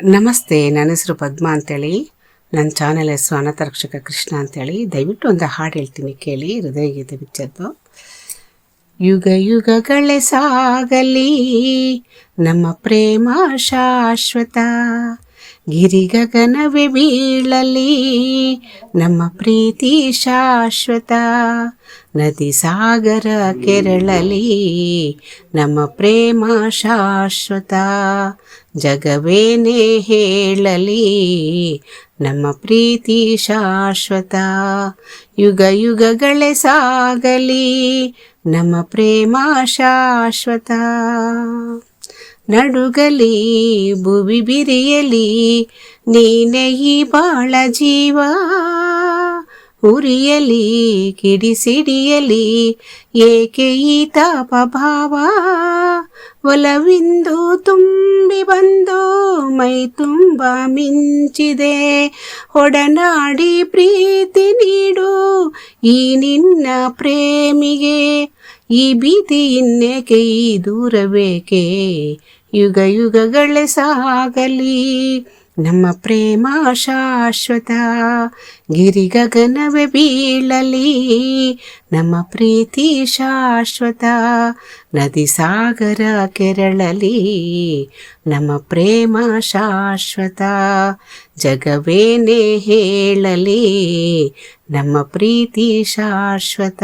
ನಮಸ್ತೆ, ನನ್ನ ಹೆಸರು ಪದ್ಮಾ ಅಂತೇಳಿ. ನನ್ನ ಚಾನೆಲ್ ಹೆಸರು ಅನಾಥರಕ್ಷಕ ಕೃಷ್ಣ ಅಂತೇಳಿ. ದಯವಿಟ್ಟು ಒಂದು ಹಾಡು ಹೇಳ್ತೀನಿ ಕೇಳಿ, ಹೃದಯಗೀತೆ ಬಿಚ್ಚದ್ದು. ಯುಗ ಯುಗಗಳೇ ಸಾಗಲಿ ನಮ್ಮ ಪ್ರೇಮ ಶಾಶ್ವತ, ಗಿರಿ ಗಗನವೇ ಬೀಳಲಿ ನಮ್ಮ ಪ್ರೀತಿ ಶಾಶ್ವತ, ನದಿ ಸಾಗರ ಕೆರಳಲಿ ನಮ್ಮ ಪ್ರೇಮ ಶಾಶ್ವತ, ಜಗವೇನೇ ಹೇಳಲಿ ನಮ್ಮ ಪ್ರೀತಿ ಶಾಶ್ವತ. ಯುಗ ಯುಗಗಳೇ ಸಾಗಲಿ ನಮ್ಮ ಪ್ರೇಮ ಶಾಶ್ವತ, ನಡುಗಲಿ ಭುವಿ ಬಿರಿಯಲಿ ನೀನೇ ಈ ಬಾಳ ಜೀವ, ಉರಿಯಲಿ ಕಿಡಿಸಿಡಿಯಲಿ ಏಕೆ ಈ ತಾಪ ಭಾವ, ಒಲವಿಂದು ತುಂಬಿ ಬಂದು ಮೈ ತುಂಬ ಮಿಂಚಿದೆ, ಒಡನಾಡಿ ಪ್ರೀತಿ ನೀಡು ಈ ನಿನ್ನ ಪ್ರೇಮಿಗೆ, ಈ ಭೀತಿ ಇನ್ನೇಕೆ ಈ ದೂರಬೇಕೆ, ಯುಗ ಯುಗಗಳೇ ಸಾಗಲಿ ನಮ್ಮ ಪ್ರೇಮ ಶಾಶ್ವತ, ಗಿರಿ ಗಗನವೇ ಬೀಳಲಿ ನಮ್ಮ ಪ್ರೀತಿ ಶಾಶ್ವತ, ನದಿ ಸಾಗರ ಕೆರಳಲಿ ನಮ್ಮ ಪ್ರೇಮ ಶಾಶ್ವತ, ಜಗವೇನೇ ಹೇಳಲಿ ನಮ್ಮ ಪ್ರೀತಿ ಶಾಶ್ವತ,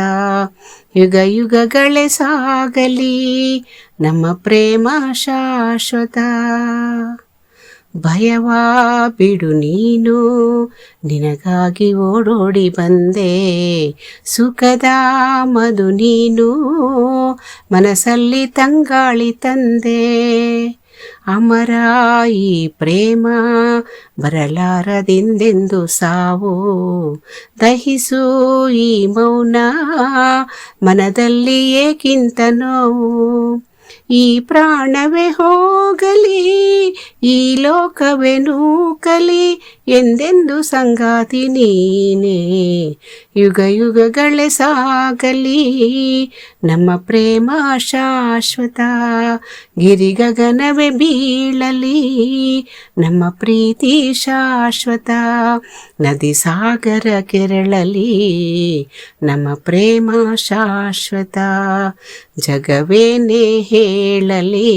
ಯುಗ ಯುಗಗಳೇ ಸಾಗಲಿ ನಮ್ಮ ಪ್ರೇಮ ಶಾಶ್ವತ. ಭಯವಾ ಬಿಡು ನೀನು ನಿನಗಾಗಿ ಓಡೋಡಿ ಬಂದೆ, ಸುಖದ ಮಧು ನೀನು ಮನಸ್ಸಲ್ಲಿ ತಂಗಾಳಿ ತಂದೆ, ಅಮರ ಈ ಪ್ರೇಮ ಬರಲಾರದೆಂದೆಂದು ಸಾವು, ದಹಿಸು ಈ ಮೌನ ಮನದಲ್ಲಿ ಏಕಿಂತ ನೋವು, ಈ ಪ್ರಾಣವೇ ಹೋಗಲಿ ಈ ಲೋಕವೇ ನೂಕಲಿ ಎಂದೆಂದು ಸಂಗಾತಿ ನೀನೇ, ಯುಗ ಯುಗಗಳೇ ಸಾಗಲಿ ನಮ್ಮ ಪ್ರೇಮ ಶಾಶ್ವತ, ಗಿರಿ ಗಗನವೇ ಬೀಳಲಿ ನಮ್ಮ ಪ್ರೀತಿ ಶಾಶ್ವತ, ನದಿ ಸಾಗರ ಕೆರಳಲಿ ನಮ್ಮ ಪ್ರೇಮ ಶಾಶ್ವತ, ಜಗವೇನೇ ಹೇಳಲಿ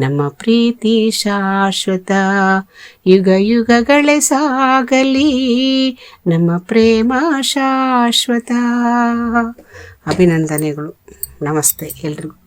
ನಮ್ಮ ಪ್ರೀತಿ ಶಾಶ್ವತ, ಯುಗ ಯುಗಗಳೇ ಸಾಗಲಿ ನಮ್ಮ ಪ್ರೇಮ ಶಾಶ್ವತ. ಅಭಿನಂದನೆಗಳು. ನಮಸ್ತೆ ಎಲ್ರಿಗೂ.